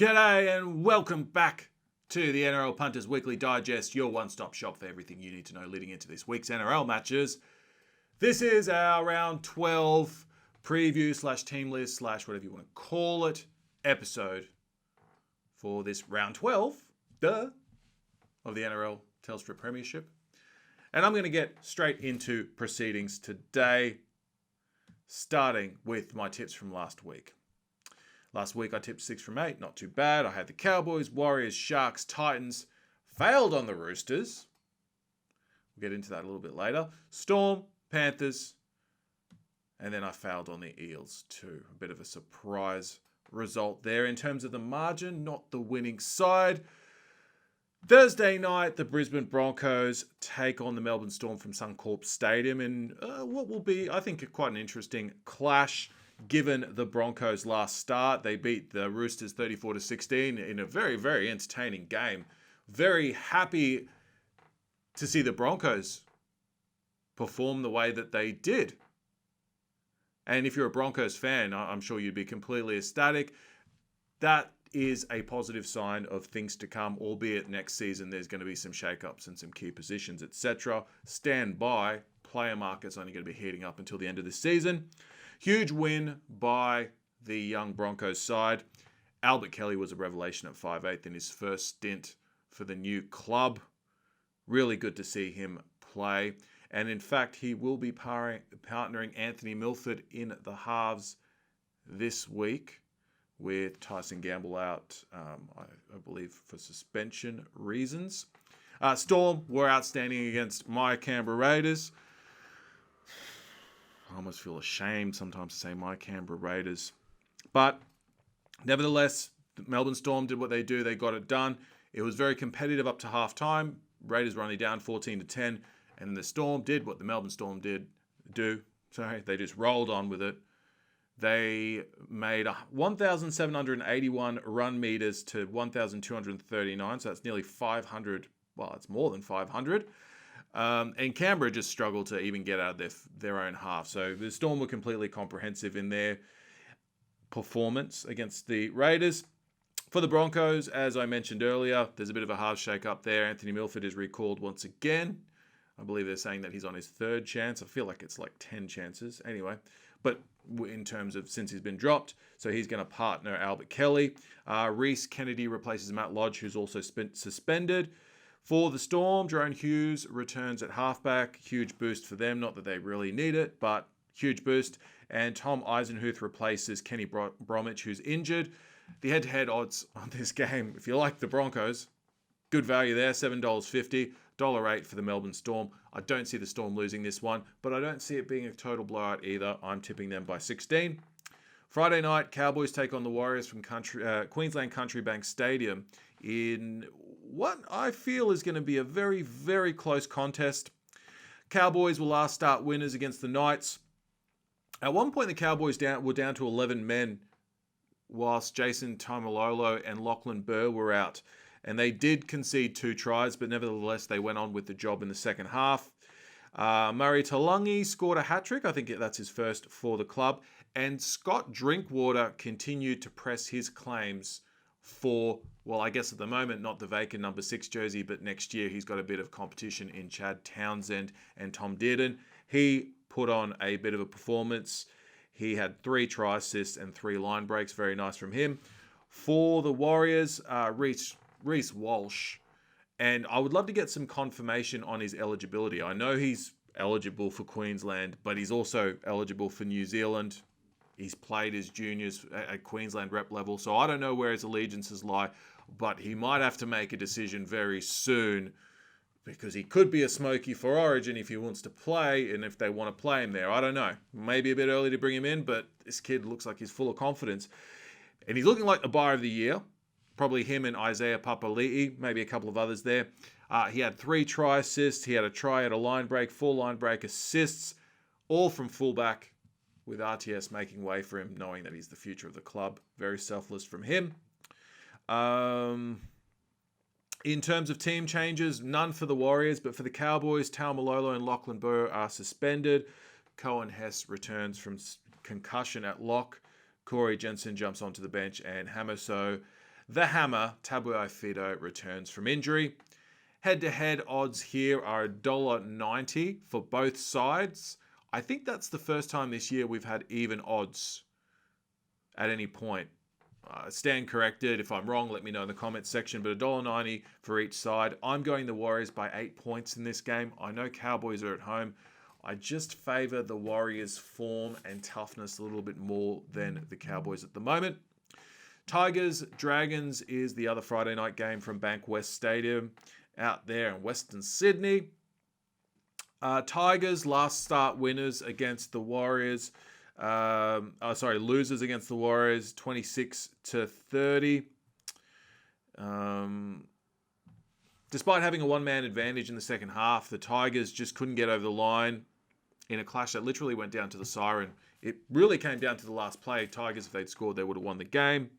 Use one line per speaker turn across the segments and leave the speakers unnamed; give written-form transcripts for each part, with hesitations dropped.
G'day and welcome back to the NRL Punters Weekly Digest, your one-stop shop for everything you need to know leading into this week's NRL matches. This is our round 12 preview / team list / whatever you want to call it episode for this round 12 of the NRL Telstra Premiership. And I'm going to get straight into proceedings today, starting with my tips from last week. Last week I tipped 6 from 8, not too bad. I had the Cowboys, Warriors, Sharks, Titans, failed on the Roosters. We'll get into that a little bit later. Storm, Panthers, and then I failed on the Eels too. A bit of a surprise result there. In terms of the margin, not the winning side. Thursday night, the Brisbane Broncos take on the Melbourne Storm from Suncorp Stadium in what will be, I think, quite an interesting clash. Given the Broncos' last start, they beat the Roosters 34-16 in a very, very entertaining game. Very happy to see the Broncos perform the way that they did. And if you're a Broncos fan, I'm sure you'd be completely ecstatic. That is a positive sign of things to come, albeit next season there's going to be some shake-ups and some key positions, etc. Stand by. Player market's only going to be heating up until the end of the season. Huge win by the young Broncos side. Albert Kelly was a revelation at 5'8" in his first stint for the new club. Really good to see him play. And in fact, he will be partnering Anthony Milford in the halves this week with Tyson Gamble out, I believe, for suspension reasons. Storm were outstanding against my Canberra Raiders. I almost feel ashamed sometimes to say my Canberra Raiders. But nevertheless, the Melbourne Storm did what they do. They got it done. It was very competitive up to half-time. Raiders were only down 14-10. And the Storm did what the Melbourne Storm did do. Sorry, they just rolled on with it. They made 1,781 run meters to 1,239. So that's nearly 500. Well, it's more than 500. And Canberra just struggled to even get out of their own half. So the Storm were completely comprehensive in their performance against the Raiders. For the Broncos, as I mentioned earlier, there's a bit of a half shake-up there. Anthony Milford is recalled once again. I believe they're saying that he's on his third chance. I feel like it's like 10 chances. Anyway, but in terms of since he's been dropped, so he's going to partner Albert Kelly. Reece Kennedy replaces Matt Lodge, who's also suspended. For the Storm, Jerome Hughes returns at halfback. Huge boost for them. Not that they really need it, but huge boost. And Tom Eisenhuth replaces Kenny Bromwich, who's injured. The head-to-head odds on this game, if you like the Broncos, good value there, $7.50, $1.08 for the Melbourne Storm. I don't see the Storm losing this one, but I don't see it being a total blowout either. I'm tipping them by 16. Friday night, Cowboys take on the Warriors from Queensland Country Bank Stadium in what I feel is going to be a very, very close contest. Cowboys will last start winners against the Knights. At one point, the Cowboys were down to 11 men whilst Jason Taumalolo and Lachlan Burr were out. And they did concede 2 tries, but nevertheless, they went on with the job in the second half. Murray Taulagi scored a hat-trick. I think that's his first for the club. And Scott Drinkwater continued to press his claims for, well, I guess at the moment, not the vacant number 6 jersey, but next year he's got a bit of competition in Chad Townsend and Tom Dearden. He put on a bit of a performance. He had 3 try assists and 3 line breaks. Very nice from him. For the Warriors, Reece Walsh. And I would love to get some confirmation on his eligibility. I know he's eligible for Queensland, but he's also eligible for New Zealand. He's played his juniors at Queensland rep level, so I don't know where his allegiances lie, but he might have to make a decision very soon because he could be a smoky for Origin if he wants to play and if they want to play him there. I don't know. Maybe a bit early to bring him in, but this kid looks like he's full of confidence. And he's looking like the buyer of the year. Probably him and Isaiah Papali'i, maybe a couple of others there. He had 3 try assists. He had a try at a line break, 4 line break assists, all from fullback, with RTS making way for him, knowing that he's the future of the club. Very selfless from him. In terms of team changes, none for the Warriors, but for the Cowboys, Taumalolo and Lachlan Burr are suspended. Cohen Hess returns from concussion at lock. Corey Jensen jumps onto the bench, and Hamiso The Hammer, Tabuai-Fidow, returns from injury. Head-to-head odds here are $1.90 for both sides. I think that's the first time this year we've had even odds at any point. Stand corrected. If I'm wrong, let me know in the comments section. But $1.90 for each side. I'm going the Warriors by 8 points in this game. I know Cowboys are at home. I just favour the Warriors' form and toughness a little bit more than the Cowboys at the moment. Tigers Dragons is the other Friday night game from Bankwest Stadium out there in Western Sydney. Tigers last start winners against the Warriors. Losers against the Warriors, 26-30. Despite having a one-man advantage in the second half, the Tigers just couldn't get over the line in a clash that literally went down to the siren. It really came down to the last play. Tigers, if they'd scored, they would have won the game.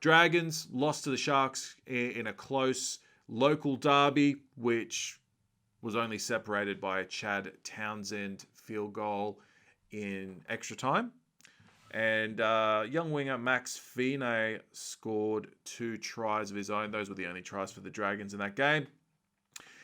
Dragons lost to the Sharks in a close local derby, which was only separated by a Chad Townsend field goal in extra time. And young winger Max Fine scored 2 tries of his own. Those were the only tries for the Dragons in that game.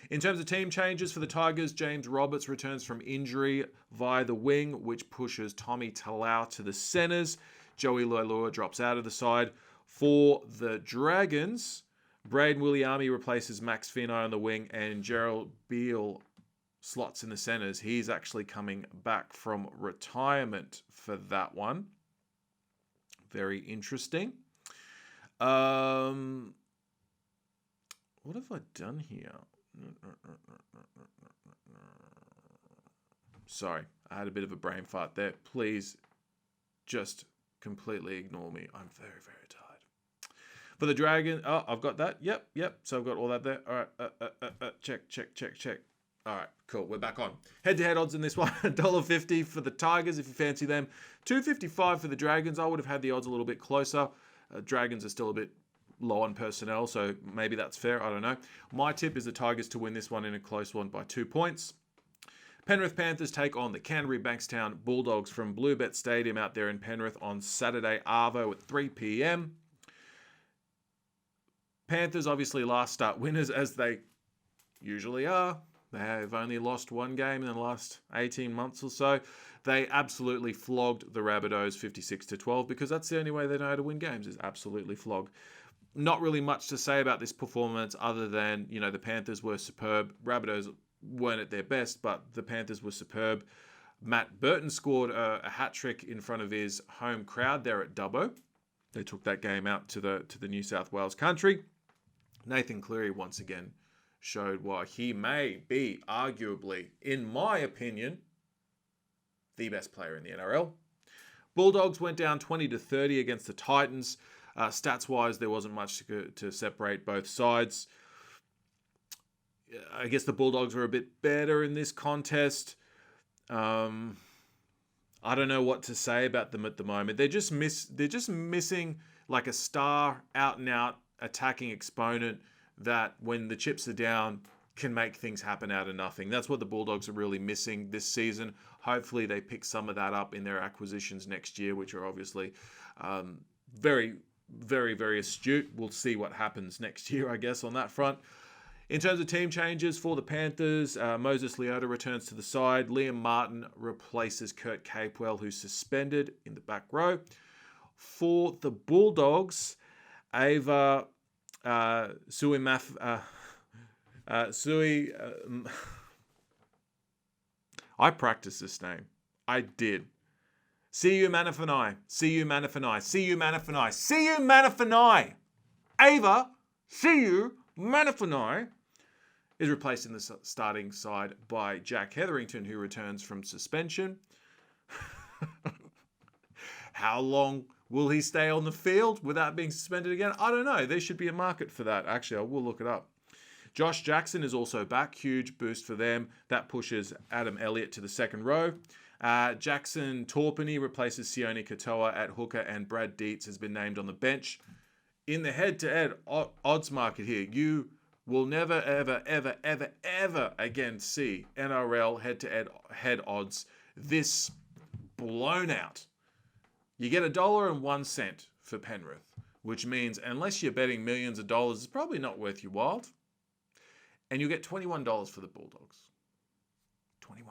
In terms of team changes for the Tigers, James Roberts returns from injury via the wing, which pushes Tommy Talau to the centres. Joey Leilua drops out of the side. For the Dragons, Braden Williami replaces Max Fine on the wing, and Gerald Beale slots in the centres. He's actually coming back from retirement for that one. Very interesting. What have I done here? Sorry, I had a bit of a brain fart there. Please just completely ignore me. I'm very, very tired. For the Dragon, I've got that. Yep. So I've got all that there. All right, check. All right, cool. We're back on. Head-to-head odds in this one. $1.50 for the Tigers if you fancy them. $2.55 for the Dragons. I would have had the odds a little bit closer. Dragons are still a bit low on personnel, so maybe that's fair. I don't know. My tip is the Tigers to win this one in a close one by 2 points. Penrith Panthers take on the Canterbury Bankstown Bulldogs from Bluebet Stadium out there in Penrith on Saturday, Arvo at 3 p.m. Panthers obviously last start winners, as they usually are. They have only lost one game in the last 18 months or so. They absolutely flogged the Rabbitohs 56-12 because that's the only way they know how to win games, is absolutely flog. Not really much to say about this performance other than, the Panthers were superb. Rabbitohs weren't at their best, but the Panthers were superb. Matt Burton scored a hat-trick in front of his home crowd there at Dubbo. They took that game out to the New South Wales country. Nathan Cleary once again showed why he may be arguably, in my opinion, the best player in the NRL. Bulldogs went down 20-30 against the Titans. Stats-wise, there wasn't much to separate both sides. I guess the Bulldogs were a bit better in this contest. I don't know what to say about them at the moment. They're just missing like a star, out-and-out attacking exponent that, when the chips are down, can make things happen out of nothing. That's what the Bulldogs are really missing this season. Hopefully they pick some of that up in their acquisitions next year, which are obviously very, very, very astute. We'll see what happens next year, I guess, on that front. In terms of team changes for the Panthers, Moses Leota returns to the side. Liam Martin replaces Kurt Capewell, who's suspended in the back row. For the Bulldogs, Ava I practiced this name. I did. See you Manafanai. Ava, see you Manafanai is replaced in the starting side by Jack Hetherington, who returns from suspension. How long will he stay on the field without being suspended again? I don't know. There should be a market for that. Actually, I will look it up. Josh Jackson is also back. Huge boost for them. That pushes Adam Elliott to the second row. Jackson Torpany replaces Sione Katoa at hooker, and Brad Dietz has been named on the bench. In the head-to-head odds market here, you will never, ever, ever, ever, ever again see NRL head-to-head odds this blown out. You get $1.01 for Penrith, which means unless you're betting millions of dollars, it's probably not worth your while. And you'll get $21 for the Bulldogs. $21.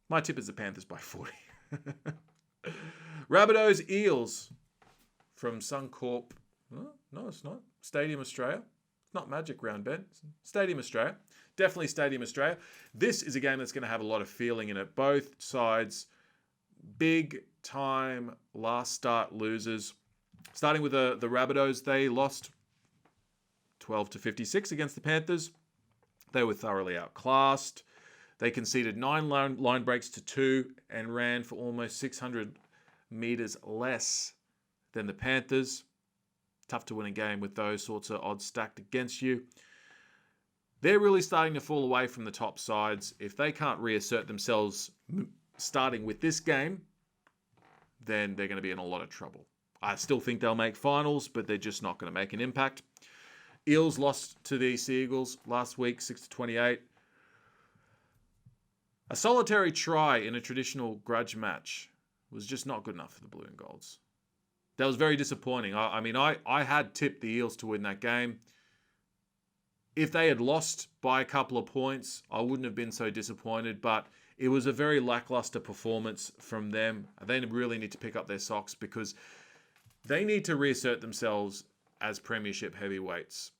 My tip is the Panthers by 40. Rabbitohs, Eels from Suncorp. No, it's not. Stadium Australia. It's not Magic Round, Ben. It's Stadium Australia. Definitely Stadium Australia. This is a game that's going to have a lot of feeling in it. Both sides, big time last start losers. Starting with the Rabbitohs, they lost 12-56 against the Panthers. They were thoroughly outclassed. They conceded 9 line breaks to 2 and ran for almost 600 meters less than the Panthers. Tough to win a game with those sorts of odds stacked against you. They're really starting to fall away from the top sides. If they can't reassert themselves starting with this game, then they're going to be in a lot of trouble. I still think they'll make finals, but they're just not going to make an impact. Eels lost to the Seagulls last week, 6-28. A solitary try in a traditional grudge match was just not good enough for the Blue and Golds. That was very disappointing. I had tipped the Eels to win that game. If they had lost by a couple of points, I wouldn't have been so disappointed, but it was a very lackluster performance from them. They really need to pick up their socks because they need to reassert themselves as Premiership heavyweights.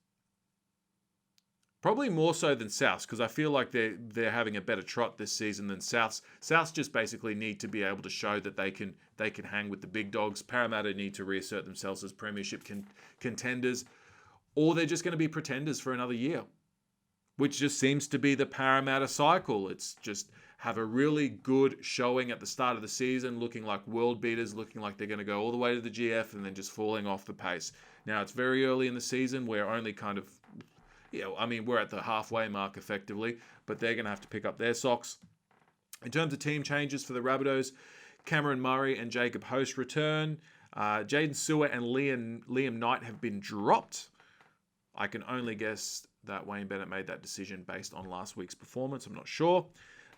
Probably more so than Souths, because I feel like they're having a better trot this season than Souths. Souths just basically need to be able to show that they can hang with the big dogs. Parramatta need to reassert themselves as Premiership contenders, or they're just going to be pretenders for another year, which just seems to be the Parramatta cycle. It's just have a really good showing at the start of the season, looking like world beaters, looking like they're going to go all the way to the GF, and then just falling off the pace. Now, it's very early in the season. We're only kind of... we're at the halfway mark effectively, but they're going to have to pick up their socks. In terms of team changes for the Rabbitohs, Cameron Murray and Jacob Host return. Jaden Sewer and Liam Knight have been dropped. I can only guess that Wayne Bennett made that decision based on last week's performance. I'm not sure.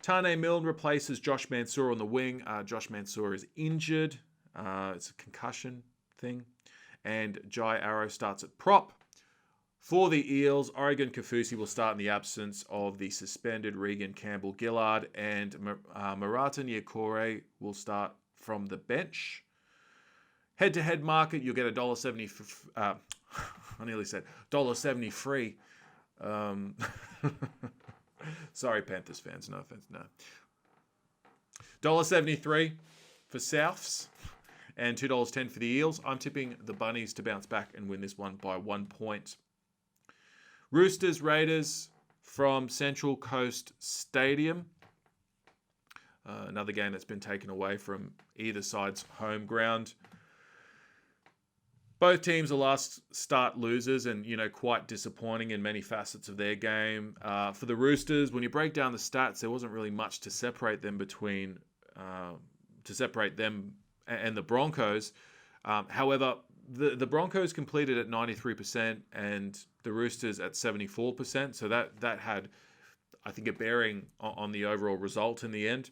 Tane Milne replaces Josh Mansour on the wing. Josh Mansour is injured. It's a concussion thing. And Jai Arrow starts at prop. For the Eels, Oregon Kaufusi will start in the absence of the suspended Regan Campbell-Gillard, and Marata Niokore will start from the bench. Head-to-head market, you'll get $1.70. I nearly said $1.70 free. Sorry, Panthers fans. No offense. No. $1.73 for Souths and $2.10 for the Eels. I'm tipping the Bunnies to bounce back and win this one by 1 point. Roosters, Raiders from Central Coast Stadium. Another game that's been taken away from either side's home ground. Both teams are last start losers and, quite disappointing in many facets of their game. For the Roosters, when you break down the stats, there wasn't really much to separate them and the Broncos. However, the Broncos completed at 93% and the Roosters at 74%. So that had, I think, a bearing on the overall result in the end.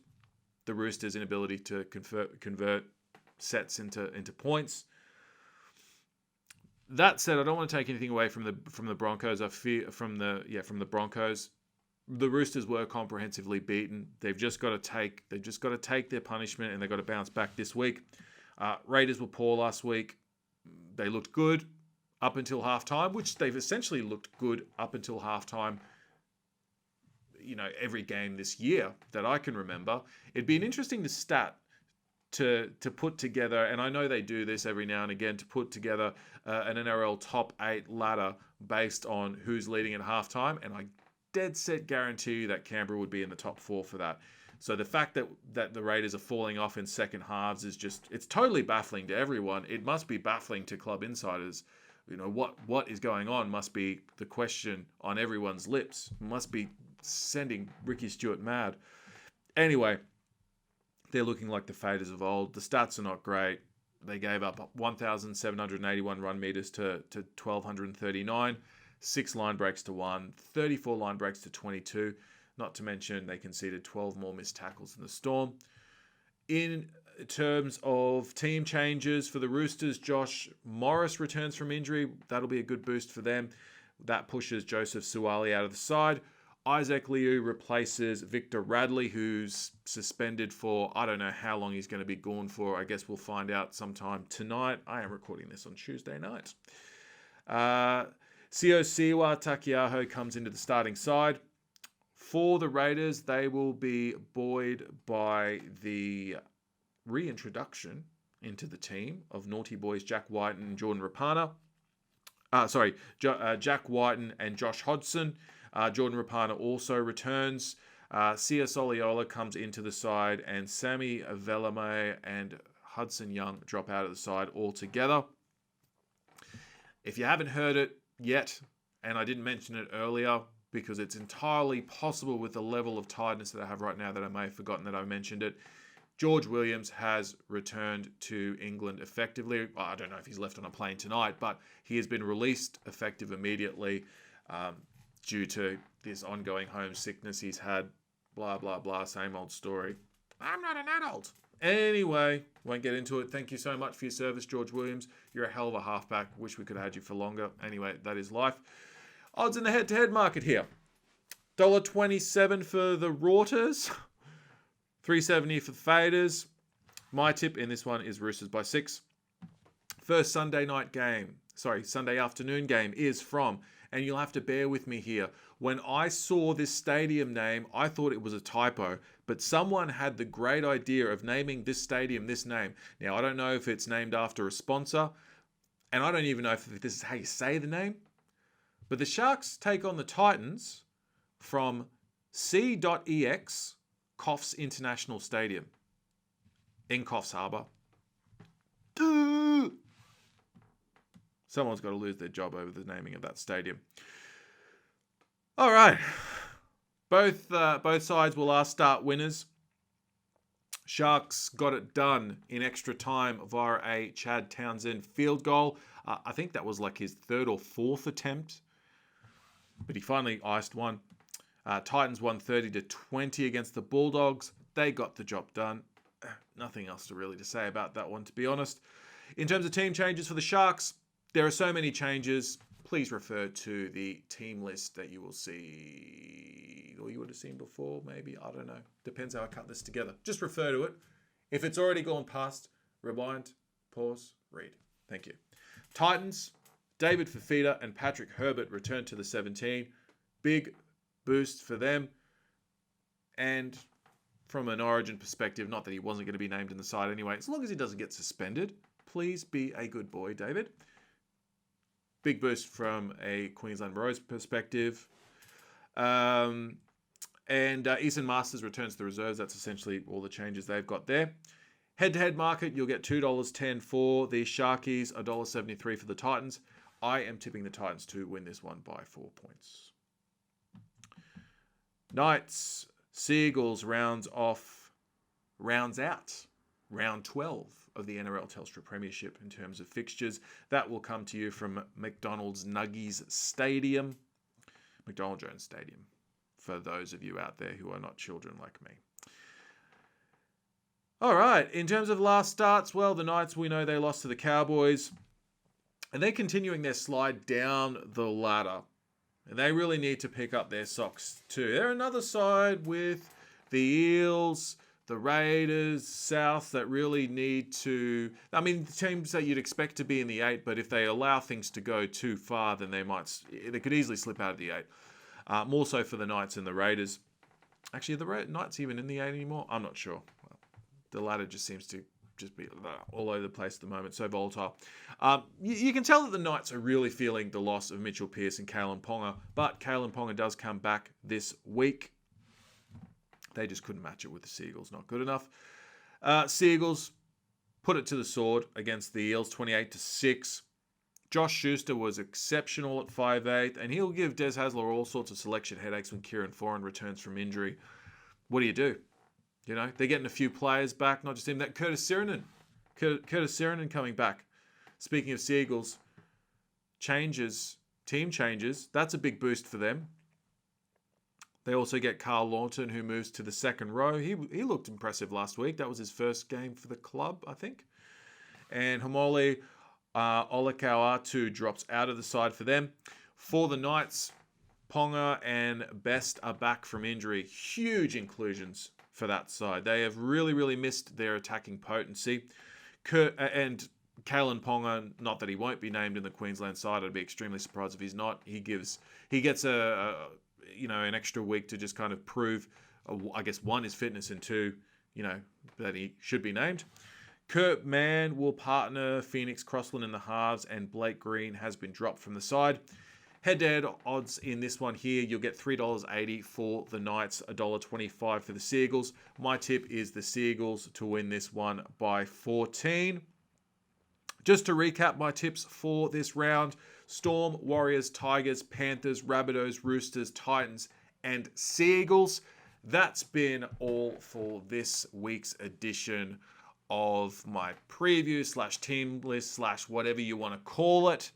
The Roosters' inability to convert sets into points. That said, I don't want to take anything away from the Broncos. I fear from the Broncos. The Roosters were comprehensively beaten. They've just got to take their punishment, and they've got to bounce back this week. Raiders were poor last week. They looked good up until halftime, which they've essentially looked good up until halftime, every game this year that I can remember. It'd be an interesting stat to put together, and I know they do this every now and again, to put together an NRL top 8 ladder based on who's leading at halftime, and I dead set guarantee you that Canberra would be in the top 4 for that. So the fact that the Raiders are falling off in second halves is it's totally baffling to everyone. It must be baffling to club insiders. What is going on must be the question on everyone's lips. It must be sending Ricky Stewart mad. Anyway, they're looking like the faders of old. The stats are not great. They gave up 1,781 run meters to 1,239, 6 line breaks to 1, 34 line breaks to 22. Not to mention they conceded 12 more missed tackles than the Storm. In In terms of team changes for the Roosters, Josh Morris returns from injury. That'll be a good boost for them. That pushes Joseph Suwali out of the side. Isaac Liu replaces Victor Radley, who's suspended for, I don't know how long he's going to be gone for. I guess we'll find out sometime tonight. I am recording this on Tuesday night. Sio Siwa Takiaho comes into the starting side. For the Raiders, they will be buoyed by the reintroduction into the team of naughty boys Jack Whiten and Jordan Rapana. Jack Whiten and Josh Hodgson. Jordan Rapana also returns. Sia Soliola comes into the side, and Sammy Velame and Hudson Young drop out of the side altogether. If you haven't heard it yet, and I didn't mention it earlier, because it's entirely possible with the level of tiredness that I have right now that I may have forgotten that I mentioned it, George Williams has returned to England effectively. Well, I don't know if he's left on a plane tonight, but he has been released effective immediately due to this ongoing home sickness he's had. Blah, blah, blah, same old story. I'm not an adult. Anyway, won't get into it. Thank you so much for your service, George Williams. You're a hell of a halfback. Wish we could have had you for longer. Anyway, that is life. Odds in the head-to-head market here. $1.27 for the Rauters. $3.70 for the Faders. My tip in this one is Roosters by 6. First Sunday afternoon game is from, and you'll have to bear with me here. When I saw this stadium name, I thought it was a typo, but someone had the great idea of naming this stadium this name. Now, I don't know if it's named after a sponsor, and I don't even know if this is how you say the name, but the Sharks take on the Titans from C.EX Coffs International Stadium in Coffs Harbour. Someone's got to lose their job over the naming of that stadium. All right. Both sides will last start winners. Sharks got it done in extra time via a Chad Townsend field goal. I think that was like his third or fourth attempt, but he finally iced one. Titans won 30-20 against the Bulldogs. They got the job done. Nothing else to say about that one, to be honest. In terms of team changes for the Sharks, there are so many changes. Please refer to the team list that you will see, or you would have seen before, maybe. I don't know. Depends how I cut this together. Just refer to it. If it's already gone past, rewind, pause, read. Thank you. Titans, David Fafita and Patrick Herbert return to the 17. Big boost for them. And from an Origin perspective, not that he wasn't going to be named in the side anyway, as long as he doesn't get suspended, please be a good boy, David. Big boost from a Queensland Rose perspective. And Easton Masters returns to the reserves. That's essentially all the changes they've got there. Head-to-head market, you'll get $2.10 for the Sharkies, $1.73 for the Titans. I am tipping the Titans to win this one by 4 points. Knights, Seagulls rounds out round 12 of the NRL Telstra Premiership in terms of fixtures. That will come to you from McDonald's Nuggies Stadium. McDonald Jones Stadium, for those of you out there who are not children like me. All right, in terms of last starts, well, the Knights, we know they lost to the Cowboys, and they're continuing their slide down the ladder. And they really need to pick up their socks too. They're another side with the Eels, the Raiders, South, that really need to... I mean, teams that you'd expect to be in the 8, but if they allow things to go too far, then they could easily slip out of the 8. More so for the Knights and the Raiders. Actually, are the Knights even in the 8 anymore? I'm not sure. Well, the ladder just seems to just be all over the place at the moment, so volatile. You can tell that the Knights are really feeling the loss of Mitchell Pearce and Kalen Ponga, but Kalen Ponga does come back this week. They just couldn't match it with the Seagulls. Not good enough. Seagulls put it to the sword against the Eels, 28-6. Josh Schuster was exceptional at 5'8", and he'll give Des Hasler all sorts of selection headaches when Kieran Foran returns from injury. What do? You know, they're getting a few players back, not just him. That Curtis Sirenen coming back. Speaking of Seagulls, team changes, that's a big boost for them. They also get Carl Lawton, who moves to the second row. He looked impressive last week. That was his first game for the club, I think. And Homole Olakau'atu drops out of the side for them. For the Knights, Ponga and Best are back from injury. Huge inclusions for that side. They have really, really missed their attacking potency. And Kalen Ponga, not that he won't be named in the Queensland side. I'd be extremely surprised if he's not. He gets an extra week to just kind of prove, I guess, one, his fitness, and two, that he should be named. Kurt Mann will partner Phoenix Crossland in the halves, and Blake Green has been dropped from the side. Head-to-head odds in this one here, you'll get $3.80 for the Knights, $1.25 for the Seagulls. My tip is the Seagulls to win this one by 14. Just to recap my tips for this round: Storm, Warriors, Tigers, Panthers, Rabbitohs, Roosters, Titans, and Seagulls. That's been all for this week's edition of my preview / team list / whatever you want to call it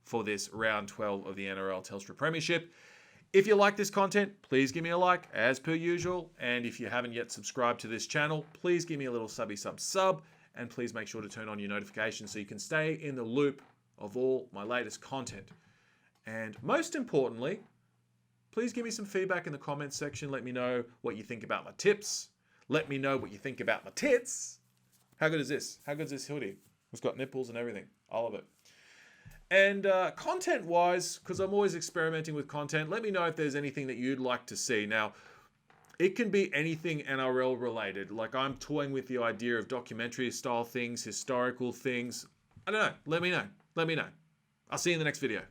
for this round 12 of the NRL Telstra Premiership. If you like this content, please give me a like as per usual. And if you haven't yet subscribed to this channel, please give me a little sub. And please make sure to turn on your notifications so you can stay in the loop of all my latest content. And most importantly, please give me some feedback in the comments section. Let me know what you think about my tips. Let me know what you think about my tits. How good is this? How good is this hoodie? It's got nipples and everything. I love it. And content-wise, because I'm always experimenting with content, let me know if there's anything that you'd like to see. Now, it can be anything NRL related. Like, I'm toying with the idea of documentary-style things, historical things. I don't know. Let me know. I'll see you in the next video.